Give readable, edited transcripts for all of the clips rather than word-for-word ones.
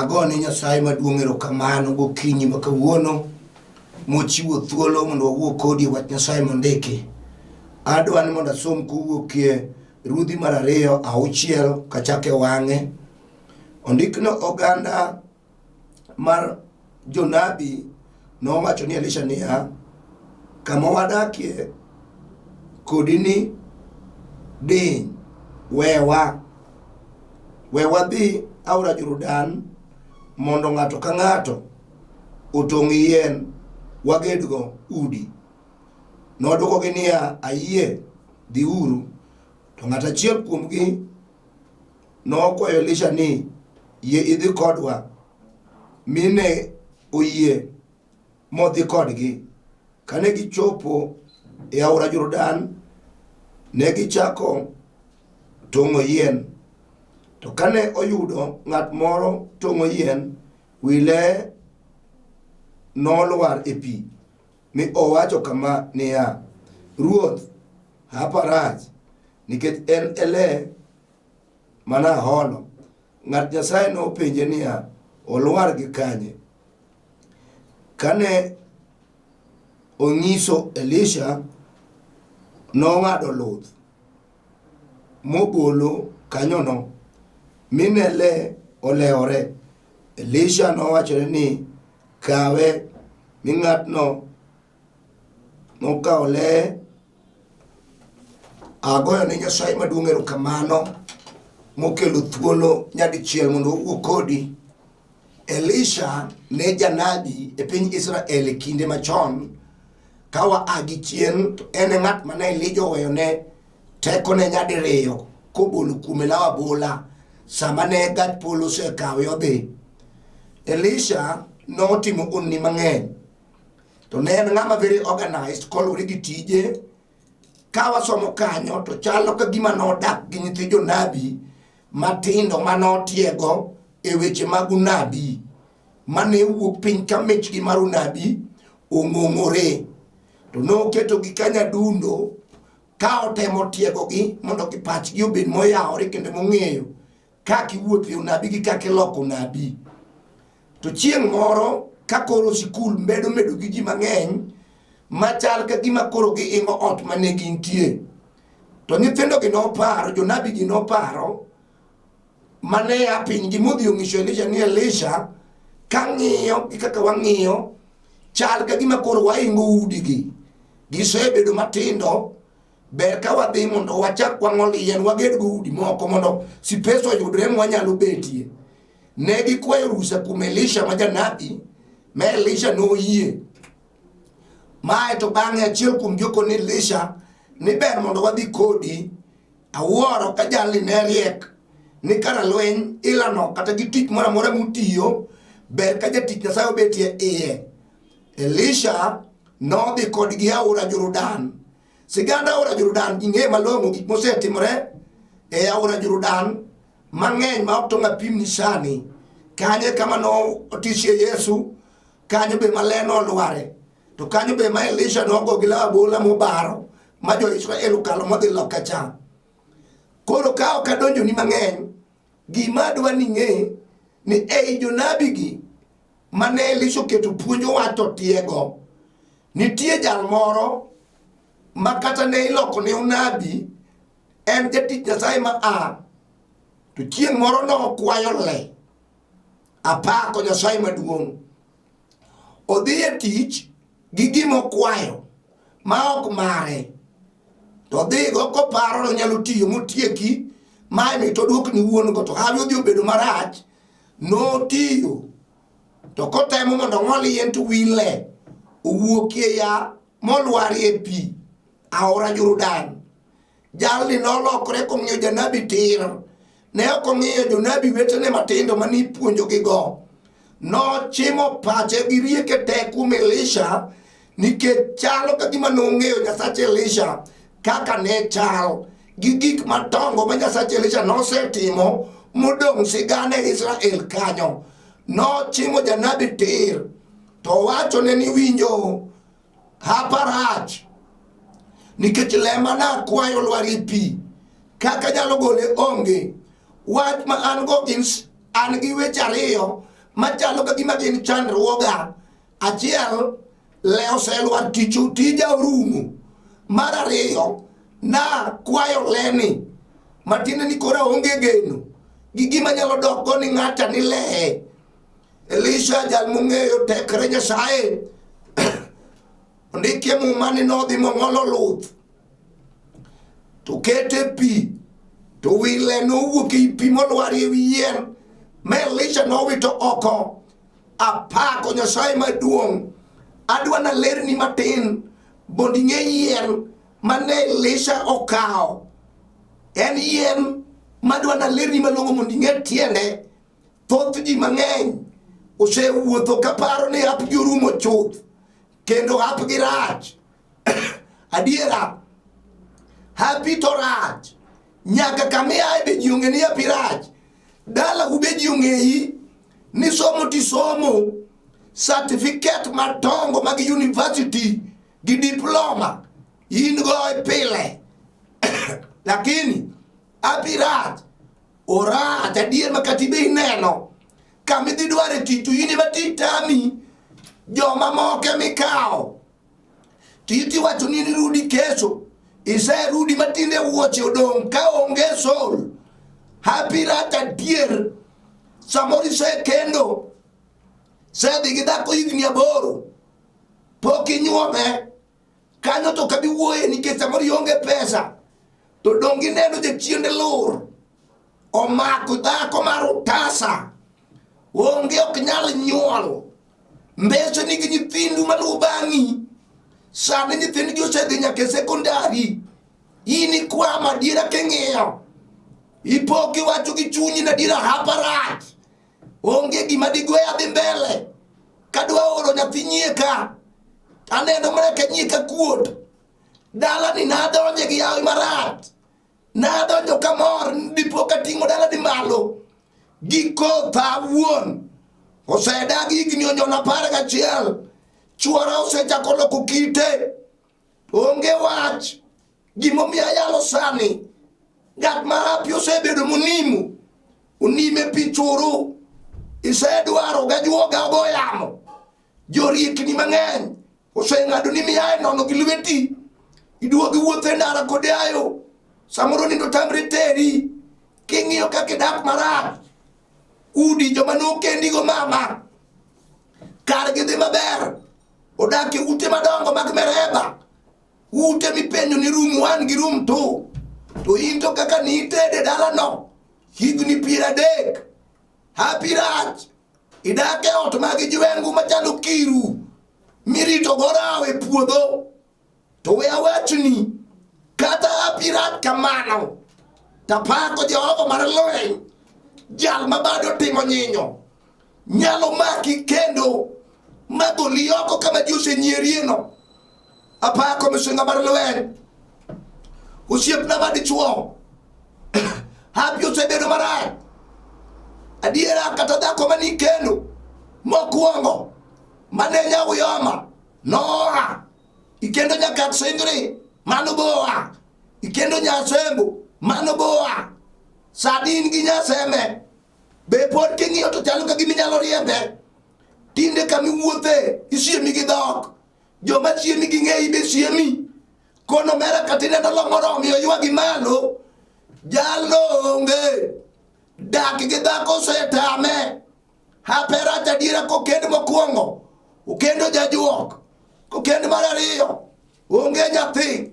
agone Nyasaye maduong' erokamano gokinyi ma kawuono mochiwo thuolo mondo wawuo kodi wach Nyasaye mondiki. Adwa ni mondo asom kowuokie Ruodhi mar 2:6 kachake wang'e. Ondikno oganda mar jonabi nowacho ni Elisha niya, kama wadakie kodi ni diny, wewa dhi aora Jordan mondo ng'ato ka ng'ato otong' yien wagedgo udi. Nodwokogi niya, ayie, dhi uru. To ng'at achiel kuomgi nokwayo Elisha ni, yie idhi kodwa. Mine oyie modhi kodgi. Kane gichopo e aora Jordan, ne gichako tong'o yien. To kane oyudo ng'at moro tong'o yien, wile nolwar e pi, mi owacho kama niya, Ruoth, hapa rach, nikech en e le mana holo. Ng'at Nyasaye nopenje niya, olwar gi kanye? Kane onyiso Elisha, nong'ado luth mobolo kanyono, mine le olewore. Elisha nowachore ni, kawe. Mi ng'atno nokawo le. Agoyo ne Nyasaye maduong' erokamano mokelo thuolo nyadichiel mondo owuo kodi. Elisha ne janabi e piny Israel e kinde machon. Kawa agi chien, to en ng'at mane Elija oweyone tekone nyadiriyo kobolo kuome law abola sama ne gach polo osekawe odhi. Elisha notimo honni mang'eny, to ne en ng'ama very organized kolure gi tije. Kawasomo kanyo to chalo ka gima nodak gi nyithi jonabi matindo manotiego e weche mag unabi, mane wuok piny ka michgi mar unabi ong'ong'ore. To noketo gi kanyadundo ka otemo tiego gi mondo pachgi obed moyawore kendo mong'eyo kaka iwuotho e unabi gi kaka iloko unabi. To chieng' moro ka koro sikul medo gi ji mang'eny, machal ka gima koro giingo ot mane gintie, to nyithindo gi noparo, jonabi gi noparo, mane a pinygi modhi ong'iso Elisha ni, Elisha, kang'iyo gi kaka wang'iyo, chal ka gima koro waingo udi gi, gisebedo matindo, ber ka wadhi mondo wachak wang'ol yien wagedgo udi moko mondo space oyudre mwanyalo betie. Ne gikwayo rusa kuom Elisha ma janabi, ma Elisha noyie. Mae to bang'e achiel kuom joko ni Elisha ni ber mondo wadhi kodi. Awuoro ka jalni ne riek ni kara lweny ilano kata gi tich moro amora mutiyo, ber ka jatich Nyasaye obetie iye. Elisha nodhi kodgi aora Jordan. Siganda aora Jordan ing'e malong'o gik mosetimore e aora Jordan mang'eny ma ok tong' apim ni sani. Kanye kama no otisie Yesu, kanyo be male nolware. To kanyo be ma Elisha nogo gi law abola mobaro ma jo Israel okalo modhi loka cha. Koro ka ok adonjo ni mang'eny, gima adwa ni ng'e ni ei jonabi gi mane Elisha oketo puonjo wato tiego, nitie jal moro ma kata ne iloko ne unabi, en jatich Nyasaye ma to chieng' moro no okwayo le. Apako Nyasaye maduong'. Odhi e tich gi gima okwayo ma ok mare, to odhigo koparo no nyalo tiyo motieki, mae mi to duok ni wuon go, to hawi odhi obedo marach, notiyo. To kotemo mondo ng'ol yien to wile owuokie ya molwari e pi aora Jordan. Jalni nolokore kong'iyo janabi tir, ne ok ong'iyo jonabi wetene matindo mani puonjo gi go. Nochimo pache gi rieke te kuom Elisha, nikech chalo ka gima nong'eyo Nyasach Elisha kaka ne chal gi gik matongo ma Nyasach Elisha nosetimo modong' sigane Israel kanyo. Nochimo janabi tir, to wachone ni, winjo, hapa rach, nikech le mana akwayo lwari pi, kaka nyalo gole onge. Wach ma an go an gi weche ariyo machalo ka gima gin chandruoga. Achiel, leo selwar tichu tija orumo. Mar ariyo, na kwayo leni matine ni kora onge geno gi gima nyalo dok go ni ng'ata ni lee. Elisha jal mung'eyo tekre Nyasaye ondikie muma ni nodhi mong'olo luth to kete pi to wile nowuok ei pi molwar ewi yien ma Elisha nowito oko. Apako Nyasaye maduong', adwa na lerni matin mondo ing'e yien mane Elisha okawo. En yien madwa na lerni malong'o mondo ing'e tiende. Thoth ji mang'eny osewuotho kaparo ni hap gi orumo chuth kendo hap gi rach. Adiera, hapi to rach. Nyaka kamiaye be ji ong'e ni hapi rach. Dala ube ji ong'eyi ni somo ti somo certificate madongo mag university gi diploma in go e pile. Lakini hapi rach. Orach adier makatibe ineno kama idhi dware tich to in ema titami joma moke mikao titi wacho ni rudi kesho ise rudi matinde wuoche odong ka onge sol. Hapi rach adier. Samori se kendo se dhi dhako higni 8 pok inyuome kanyo to kabi wuoye nikech samori onge pesa to dong ineno jachiende lur omako dhako mar utasa onge ok nyal nyuol mbese nigi nyithindu maluwo bang'i. Sani nyithindgi osedhi nyaka e sekondari. In ikwamo adiera king'iyo ipoki wacho gi chunyi na adiera hapa rach. Onge gima digoya dhi mbele. Kadwa oro nyathi nyieka aneno mana ka nyieka kuot. Dala ni nadonje gi yawi marach. Nadonjo kamor dipo ka ting'o dala di malo. Giko tha wuon osedagi higni onyono 11. Chuora osechako loko kite. Onge wach gimomiyo ayalo sani. Ng'at ma hapi osebedo monimu. Unime pi churu. Isedwaro gajuoga ogo yamo. Joriekni mang'eny oseng'ado ni miaye nono gi lweti. Iduogi wuothe ndara kode ayo. Samoro nindo tamre teri. King'iyo kaka idak marach. Udi joma nokendigo mama kar gidhi maber odak e ute madongo mag mereba. Ute mipenjo ni room 1 gi room 2 to in to kaka ni itede dalano higni 30. Hapi rach. Idak e ot mag jwengu machalo kiru mirito gorawe puodho. To we awachni kata hapi rach kamano tapako Jehova mar lweny jal mabado timo nyinyo nyalo maki kendo magoli oko kama ji osenyierieno. Apako misinga mar lweny osiepna madichuo hapi osebedo marach. Adiera kata dhako mani kendo mokwongo mane nyawuyoma noa ikendo nyaka singri mano boa ikendo nyasembo mano boa sadin gi nyaseme be pod king'iyo to chalo ka gimi nyalo riembe. Tinde kami wuothe isiemi gi dhok joma chiemi gi ng'eyi be siemi kono mera katine nolong'o miyo ywagi malo jalo onge dak gi dhako setame. Hape rach adiera kokend mokwongo okendo jajuok kokendo mar ariyo onge nyathi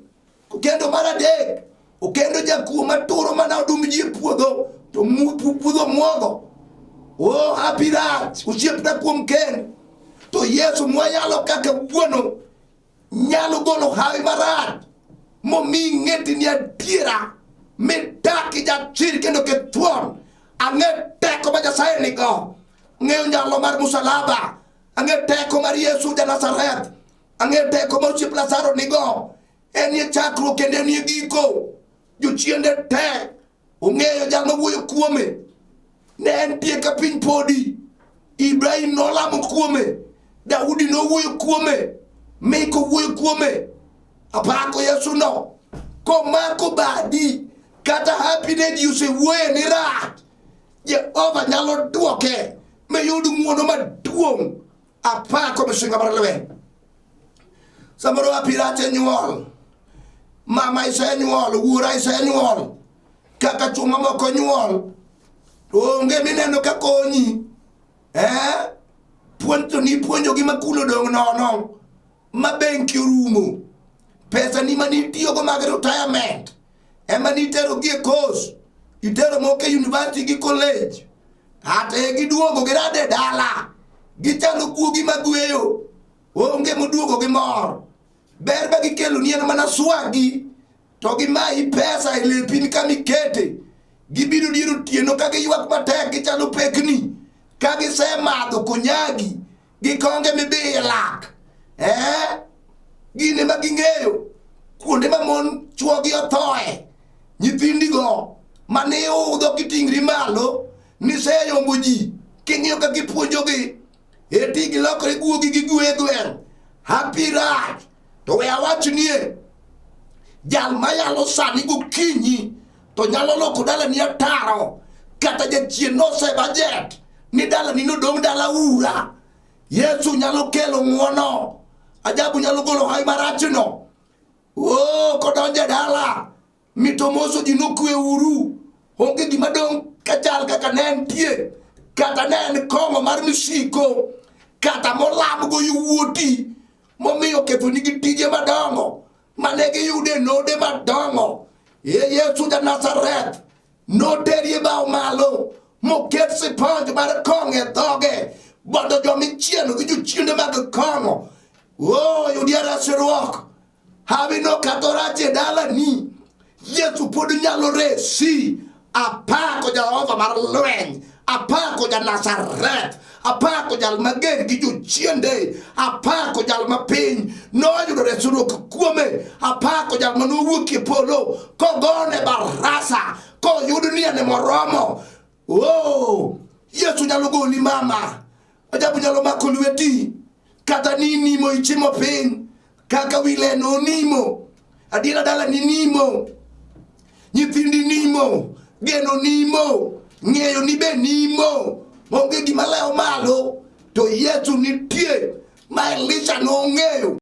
kokendo mar adek okendo jakuo maturo mana odum ji e puodho to puodho muogo. Oh hapi rach osiepna kuom kend. To Yesu mwanyalo kaka wuono nyalo golo hawi marach momi ng'eti ni adiera midaki jachir kendo kethuon. Ang'e teko ma Nyasaye nigo. Ng'eyo nyalo mar musalaba. Ang'e teko mar Yesu ja Nazareth. Ang'e teko ma osiep Lazaro nigo. En ye chakruok kendo en ye giko. Jochiende te ong'eyo jal mawuoyo kuome. Ne en tie ka piny podi. Ibrahim nolamo kuome. Daudi nowuoyo kuome. Miko wuoyo kuome. Apako Yesu no. Komako badi kata hapi ne ji osewuoye ni rach. Jehova nyalo duoke miyud ng'wono maduong' apako misinga mar lweny. Samoro apirache nyuol, mama isenyuol, wuora isenyuol, kaka chuma moko nyuol, onge mineno ka konyi. Puonjo ni puonjo gi makulo dong nono, ma benki orumo, pesa ni mani tiyogo mag retirement, ema ni itero gi e course, itero moke university gi college, ate giduogo girade dala, gichalo guogi magweyo, onge moduogo gi mor. Ber ba gikelo ni en mana swagi, to gimayi pesa e lepini kamikete, gibiro diero tieno ka giywak matek gichalo pekni, ka gisemadho konyagi, gikonge mibiye lak. Gine ma ging'eyo, kuonde ma mon chuogi othoe, nyithindigo mane udho kitingri malo, niseyombo ji, king'iyo ka gipuonjogi, eti gilokre guogi gi gweng', happy right. To we awachnie, jal mayalo sani gokinyi, to nyalo loko dala ni ataro, kata jachien nose budget, ni dala ni nodong dala ura. Yesu nyalo kelo ng'wono, ajabu nyalo golo hai marachno. Kodonje dala, mitomoso ji nokwe uru, onge gima dong kachal kaka nen tie, kata nen kongo mar misiko, kata molam go yuwuoti, momiyo ketho nigi tije madongo, manegi yude node madongo. Yesu ja Nazareth, noterie bao malo, moket siponj mar konge dhoge, bodo jomichieno gi jochiende mag kongo. Yudiara sirwok, habino katorache dala ni, Yesu pod nyalo resi. Apako Jehova mar lweny, apako ja Nazareth, apako jal mager gi jochiende, apako jal mapiny noyudo resruok kuome, apako jal manowuok e polo kogone barasa, koyudo ni ane moromo. Yesu nyalo goli mama, ajabu nyalo mako lweti, kata ni nimo ichimo piny, kaka wile no nimo, adiera dala ni nimo, nyithindi nimo, geno nimo, ng'eyo ni be nimo, onge gima leo malo, to Yesu nitie ma Elisha nong'eyo.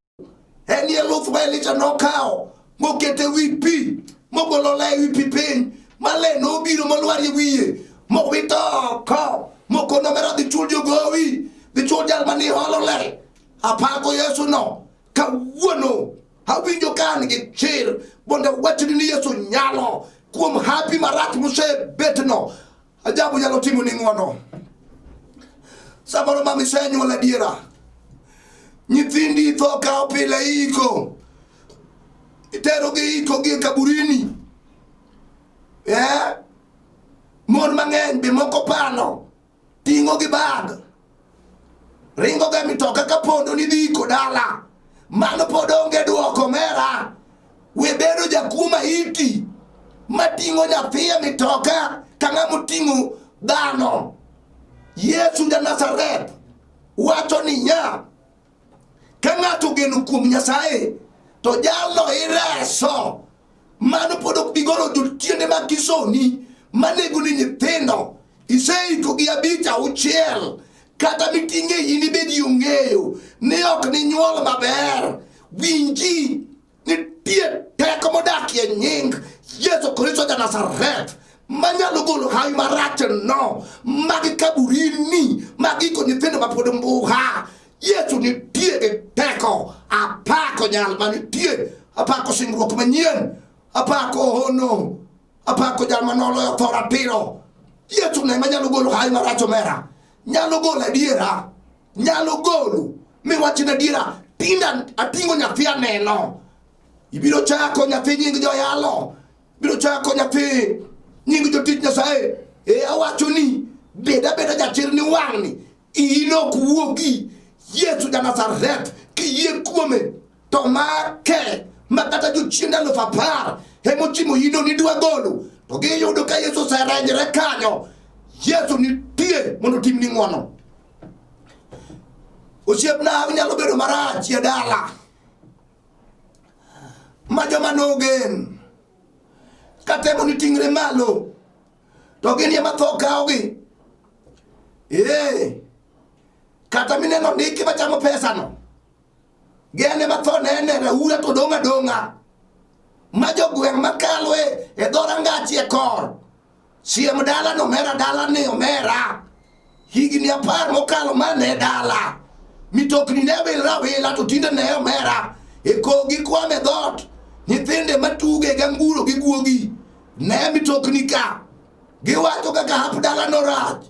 En ye luth ma Elisha nokao, mokete wi pi, mogolo le wi pi piny, ma le nobiro molwar e wiye, mowito oko, mokono mera dhi chul jogowi, dhi chul jal mani holo le. Apako Yesu no, kawuono, awinjo ka an gi chir, mondo wachni ni Yesu nyalo, kuom hapi marach mosebetno, ajabu nyalo timo ni ng'wono. Samoro mami senyuol adiera, nyithindi tho kao pile iko, itero gi iko gi kaburini. Mon mang'eny be moko pano, ting'o gi bag, ringo ga mitoka ka pondo ni dhi iko dala, mano pod onge duoko mera. We bedo jakuma iti, mating'o nyathi e mitoka ka ng'amo ting'o dhano. Yesu ja Nazareth wacho ni nya, ka ng'ato geno kuom Nyasaye, to jalno ireso. Mano pod ok bigolo jotiende mag kisoni, manego ni nyithindo, iseiko gi 5 6, kata miting'e in ibed yong'eyo ni ok ni nyuol maber. Winji, nitie teko modakie nying Yesu Kristo ja Nazareth, manyalo golo hai marach no, magi kaburini, magi ko nyithindo mapod mbuha. Yesu nitie gi teko, apako nyal manitie, apako singruok manyien, apako hono, apako jal manoloyo tho ratiro. Yesu ne manyalo golo hai marach omera, nyalo golo adiera, nyalo golo miwachne adiera. Tinda ating'o nyathi aneno, ibiro chako nyathi nying joyalo, ibiro chako nyathi nying jotich Nyasaye. Awacho ni beda jachir ni wang'ni, in ok wuogi. Yesu ja Nazareth kiyie kuome, to make makata jochiende 10,000 emochimo ino ni dwa golo, to giyudo ka Yesu oserenjre kanyo. Yesu nitie mondo timni ng'wono. Osiepna nyalo bedo marach e dala, ma joma nogen katemo ni ting're malo, to gin ema tho kaogi. kata mineno ndiki machamo pesa no gene matho nene raura to donga ma jogweng' makalo e dhorangachi e kor siem dala no mera dala ni omera higni 10 mokalo mane dala mitokni ne wila to tinde ne omera e kogi kwame dhot nyithinde matuge ganguro gi guogi ne mitokni ka giwacho kaka hap dala no rach.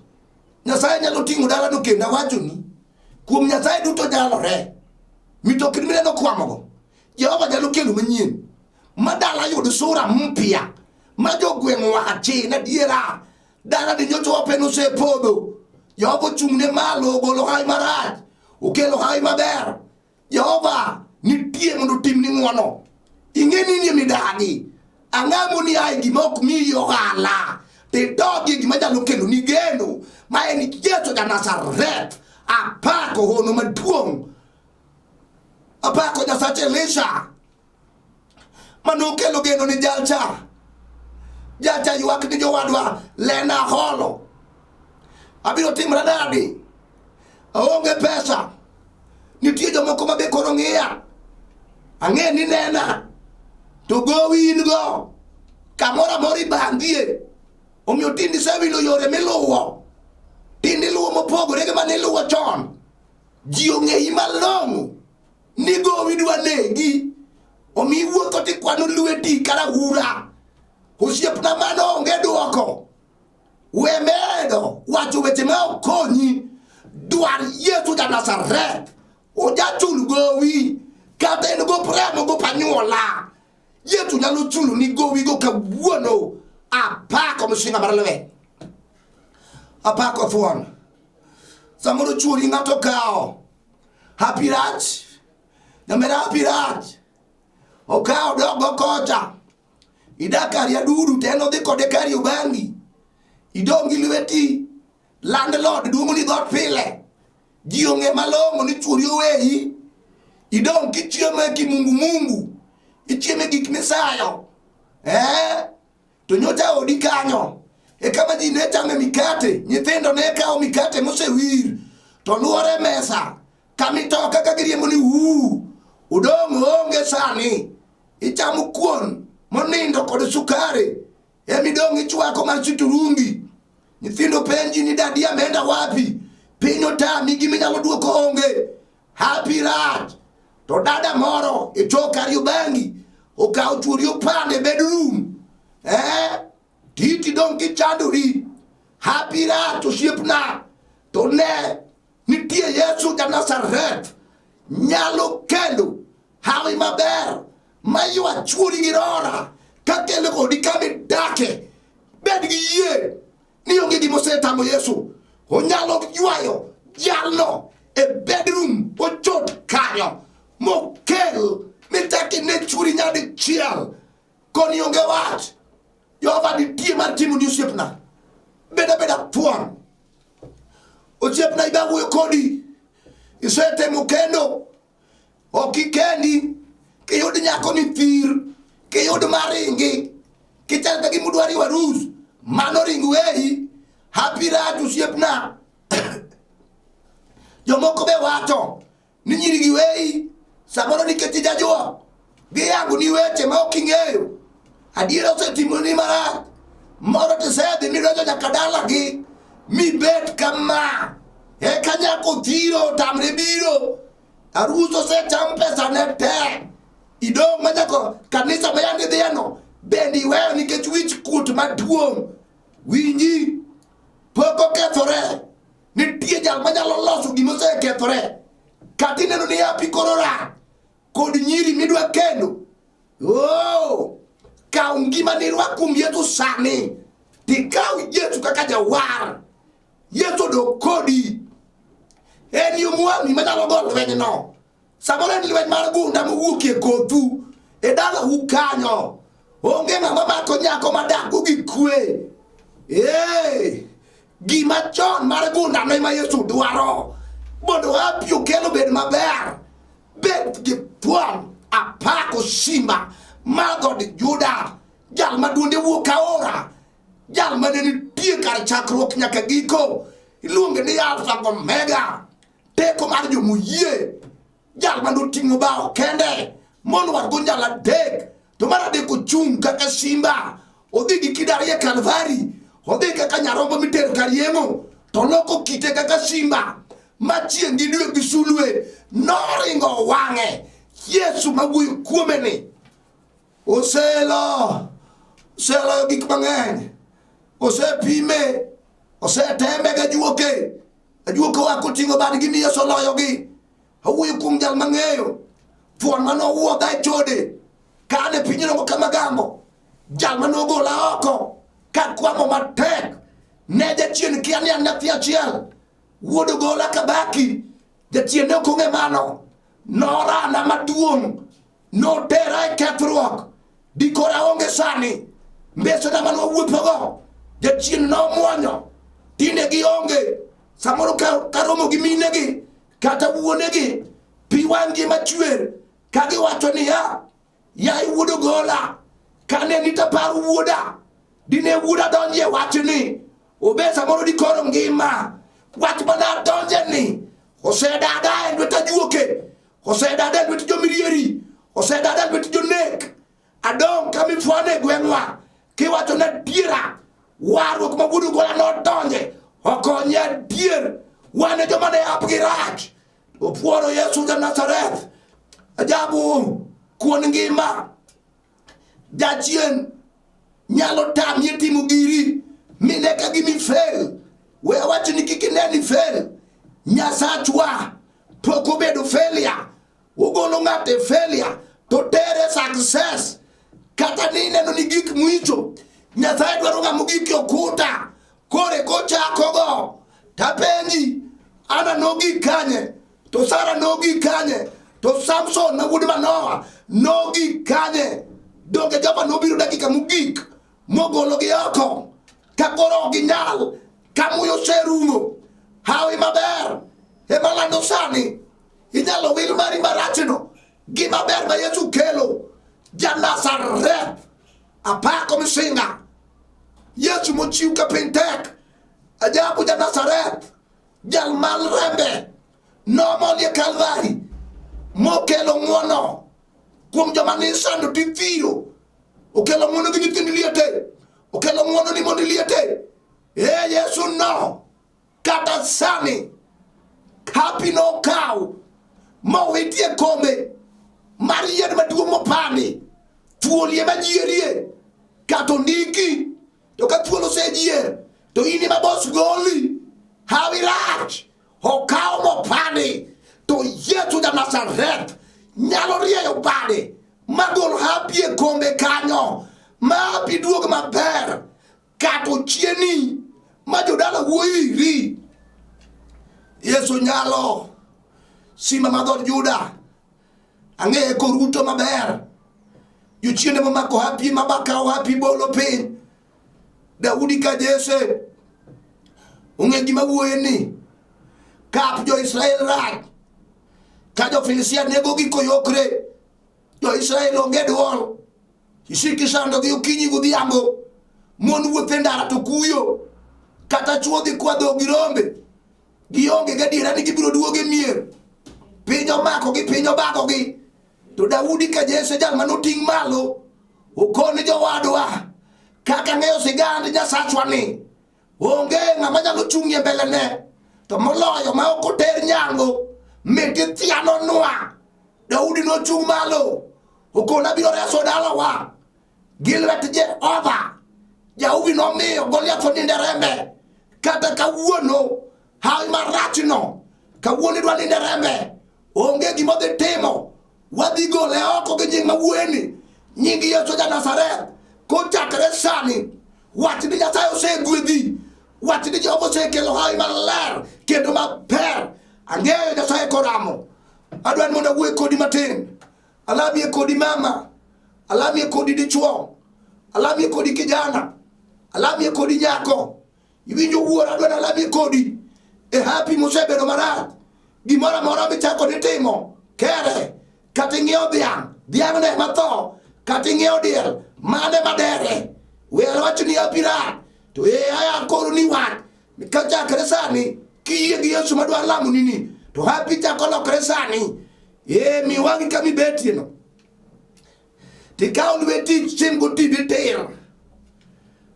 Nyasaye nyalo ting'o dala no kendo wacho ni kuom Nyasaye duto jalore mitokni mineno kwamogo Jehova nyalo kelo manyien madala yud sura mpya ma jogweng' wachi na diera dala di nyocho wapeno se podho Jehova chung'ne malo ogolo hai marach okelo hai maber. Jehova nitie mondo timni ng'wono ing'eni ni midagi ang'amo ni ai gima ok miyi ohala tidogi gima nyalo kelo ni geno ma en Yesu ja Nazareth. Apako hono maduong', apako Nyasache Elisha manokelo geno ni jalcha ywak ni jowadwa lena holo abiro timra nadi aonge pesa. Nitie jomoko mabe koro ng'iya ang'e ni nena to gowi in go kamora mori bandie omiyo tindi sewilo yore miluwo tindi luwo mopogore gi mane luwo chon. Ji ong'eyi malong'o ni gowi dwa negi omiyi wuotho tikwano lweti karahura. Osiepna mano onge duoko we medo wacho weche ma okonyi. Dwar Yesu ja Nazareth ojachul gowi kata en go premo go panyuola Yesu nyalo chulu ni gowi go kawuono. Apako msinga maralewe apako thuon samoro churi ng'ato kao happy rach nyamera happy rach okao dogo kocha idakari adudu teno dhi kode kari ubangi idongi lweti landlord duongo ni dhot pile ji ong'e malong'o ni churi oweyi idong kichieme ki mungu ichieme gik misayo to nyocha odi kanyo e kama ji ne chame mikate nyithindo ne kao mikate mosewir to luore mesa kamitoka kagiriembo ni udong onge sani ichamo kuon monindo kod sukari emidong ichwako mar chiturungi. Nyithindo penji ni dadi ameenda wapi pinyo tami gimi nyalo duoko onge happy rach to dada moro itoka Kariobangi okao churi opande bedroom titi donki chanduri happy rach osiepna to ne nitie Yesu ja Nazareth nyalo kelo hawi maber maywa churi girora kakele kodi kame dake bed gi yie ni onge gimo setamo Yesu onyalo ywayo jalno e bedroom ochot kanyo mokel mitaki ne churi nyadi chiel koni onge wach Jehova nitie mar timo ni osiepna beda thuon osiepna iba wuoyo kodi isetemo kendo okikendi kiyud nyako ni thir kiyud maringi kichal ka gimudwari warus mano ring weyi happy rach osiepna. Jomoko be wacho ni nyiri gi weyi samoro nikech jajuo giyango ni weche ma ok ing'eyo adiera osetimo ni marach moro tisedhi midonjo nyaka dalagi mibet kama eka nyako thiro tamre biro arus osecham pesa ne te idong' ma nyako kanisa ma yandi dhieno bende iweyo nikech wich kuot maduong'. Winji pok okethore nitie jal manyalo loso gima osekethore kata ineno ni hapi koro rach kod nyiri midwa kendo kaw ngima ni rwak kuom Yesu sani tikaw Yesu kaka jawar. Yesu dok kodi en yo mwami manyalo go lweny no samoro en lweny mar gunda mowuokie kothu e dala hu kanyo onge ng'ama mako nyako madak gi kwe gima chon mar gunda no ema Yesu dwaro mondo hapi okelo bed maber bed gi thuon apako simba mar God Juda jal maduonde wuok aora jal mane nitie kar chakruok nyaka giko iluonge ni Alpha gi Omega, teko mar jomuyie, jal mano ting'o bao kende, mon wargo nyalo adek, to mar adek ochung' kaka simba, odhi gi kidarie Kalvari, odhi kaka nyarombo mitero kar yeng'o, to loko kite kaka simba, machieng' gi dwe gi sulwe, noringo wang'e. Yesu mawuoyo kuome ni oseloyo gik mang'eny, osepime, oseteme ga ajuoke wa koting'o badgi ni Yesu oloyogi. Awuoyo kuom jal mang'eyo, thuon manowuodha e chode kane piny rongo kama gambo, jal manogola oko kakwamo matek ne jachien kia ni an nyathi achiel, wuod ogola Kabaki, jachien ne okong'e mano, norana maduong', notera e kethruok, dikora onge sani, mbesena manowuothogo, jachien nomuonyo, tinde gionge, samoro karomo gi minegi, kata wuonegi, pi wang'gi machwer, kagiwacho ni ya wuod ogola, kane nitaparo wuoda, dine wuoda donje wachni, obe samoro dikoro ngima, wach mana donje ni, osedada e lwet ajuoke, osedada e lwet jomirieri, osedada e lwet jonek, adong kamifwane gweng'wa, kiwacho na diera, warruok ma wuod ogola nodonje, okonye dier, wane joma ne apgi rach, opuoro Yesu ja Nazareth, ajabu kuon ngima, jachien nyalo tamie timo giri, mine ka gimi fail, we wacho ni kik ineni fail, Nyasachwa pok obedo failure, ogolo ng'ate failure, to tere success, kata ni neno ni gik mwicho, Nyasaye dwaro ng'amo gik okuta, kore kochakogo, tapenji, Ana nogi kanye, to Sara nogi kanye, to Samson na wuod Manoa nogi kanye, donge joma nobiro dakika mogik, mogolo gi oko, kakoro gi nyal, kamuyo serumo, hawi maber, emalando sani, inyalo wil mari marachno, gi maber ma Yesu kelo, ja Nazareth, apako misinga, Yesu mochiw ka piny tek, ajabu ja Nazareth, jal mal rembe, nomolie Kalvari, mokelo ng'wono, kuom joma nisando tithiro, okelo ng'wono gi nyithind liete, okelo ng'wono ni mondi liete, Yesu no, kata sani, hapi no kaw, mawitie kombe, mar yien maduong' mopani, thuolie majierie, kato ndiki, to ka thuol osejier, to ini mabos goli, hawi rach, okaw mopani, to Yesu ja Nazareth, nyalo rieyo bade, magol hapi e kombe kanyo, ma hapi duog maber, kato chieni, ma jodala wuoiri, Yesu nyalo, Simba madhod Juda, ang'eye koruto maber, jochiende mamako hapi, mabakaw hapi bolo piny, Daudi ka Jesse, ong'e gima wuoye ni, kap jo Israel rach, ka jo Filistia nego gi koyokre, jo Israel onge duol, isiki sando gi okinyi godhiambo, mon wuothe ndara to kuyo, kata chuo dhi kwadho gi rombe, gionge gadiera ni gibiro duoge mier, piny omako gi, piny obago gi, to Daudi ka Jesse jal manoting' malo, okone jowadwa, kaka ng'eyo sigand Nyasachwa ni, onge ng'ama nyalo chung'ie mbele ne, to moloyo ma ok oter nyango, meti thiano nwa, Daudi nochung' malo, okona biro reso dalawa, gi lwet Jehova, Jaubi nomiyo Goliath oninde rembe, kata kawuono, hawi marachno, kawuono idwa ninde rembe, onge gima dhi timo, wadhi gole oko gi nying mawuoyeni, nying Yesu ja Nazareth, kochakre sani, wach ni Nyasaye osegwedhi, wach ni Jehova osekelo hawi maler, kendo maber, ang'eyo Nyasaye koramo, adwa ni mondo awuoye kodi matin, alamie kodi mama, alamie kodi dichuo, alamie kodi kijana, alamie kodi nyako, iwinjo wuora, adwa ni alamie kodi, hapi mosebedo marach, gimora mora michako ni timo, kere, kata ing'iewo dhiang' ne matho, kata ing'iewo diel, mane madere, welo wacho ni hapi rach, to aya koro ni wach, Kaja kresani kiye gi Yesu madwa lamo nini to happy ta kolo kresani mi wangi kami beti no tikao lweti chingo tibitir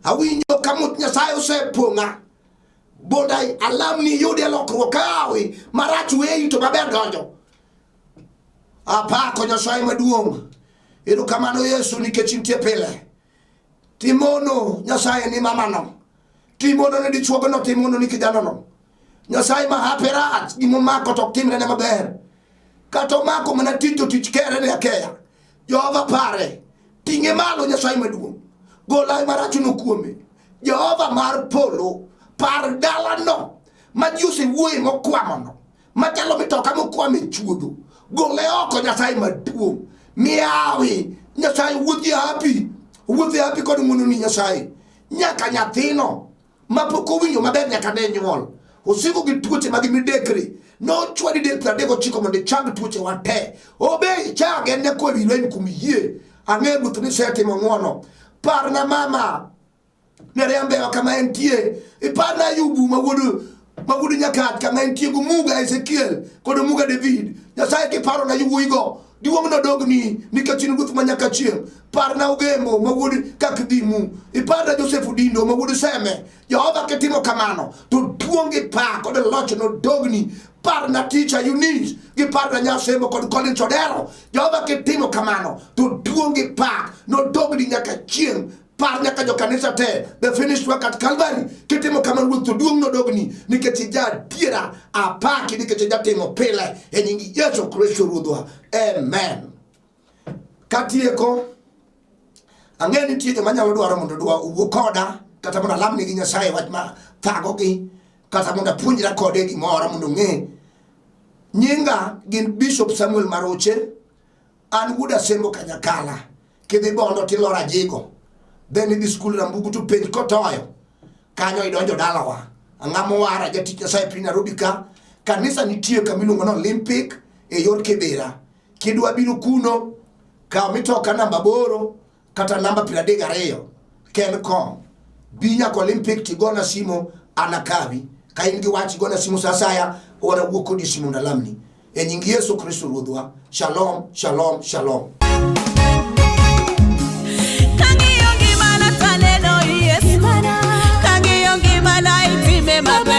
awinjo kamut Nyasaye osepunga bodai alamni yude lokruok kawe marach weyi to maber donjo apako Nyasaye maduong' erokamano Yesu nikech intie pile timono Nyasaye ni mamano timono ni dichuogono timono ni kijanono Nyasaye mahaperat gimomako tok timre ne maber kato mako mana tito tich kere ne akeya Jehova pare tinge malo Nyasaye maduong' golai marachuno kuome Jehova mar polo par dalano majiuse wuoye mokwamono machalo mitoka mokwame chuodho gole oko Nyasaye maduong' miawi Nyasaye wuodhi happy kod ng'uno ni Nyasaye nyaka nyathino mapoko winjo maber nyaka ne nyuol osiko gi tuoche mag midekre no chwadi del 39 mondo chang tuoche wate obe change ne ko rilwen kumiyie ang'e butu ni setimo ng'wono parna mama nerembe kama entie iparna Ayubu mawudu nyakat kama entie gumuga Ezekiel kod muga David Nyasaye kiparo na yuwigo diwong no dogni nikachini guth manyaka chieng parna Ogemo mawudu kakdimu iparna Joseph Dindo mawudu Seme Jehova ketimo kamano to duongi pa kod loch no dogni parna Teacher Eunice gi parna Nyasemo kod Colin Chodero Jehova ketimo kamano to duongi pa no dogni nyaka chieng par nyaka jo kanisa te the finished work at Calvary kitimo kamano ruoth to duong no dogni nikech ja diera apaki nikech ja timo pile e nyingi Yesu Kristo ruodhwa amen katieko ang'eni tiege manyalo dwaro mondo wuo koda kata mondo alamni gi Nyasaye wach ma thagogi kata mondo apuonjra kode gimoro mondo ng'e nyinga gin Bishop Samuel Maroche an wuod Asembo Kanyakala kidhi Bondo tilora Jigo then in the school Rambugu to penj kotoyo kanyo idonjo dalawa ang'amo wara jatich Nyasaye piny Nairobi ka kanisa nitie kamiluongo no Olympic e yor Kibera kidwa biro kuno kaw mitoka namba 8 kata namba 32 Kencom binya ko Olympic tigona simo anakabi ka in gi wach gona simo sasaya ora wuoko di simo ndalamni e nying Yesu Kristo ruodhwa shalom shalom shalom. Baba,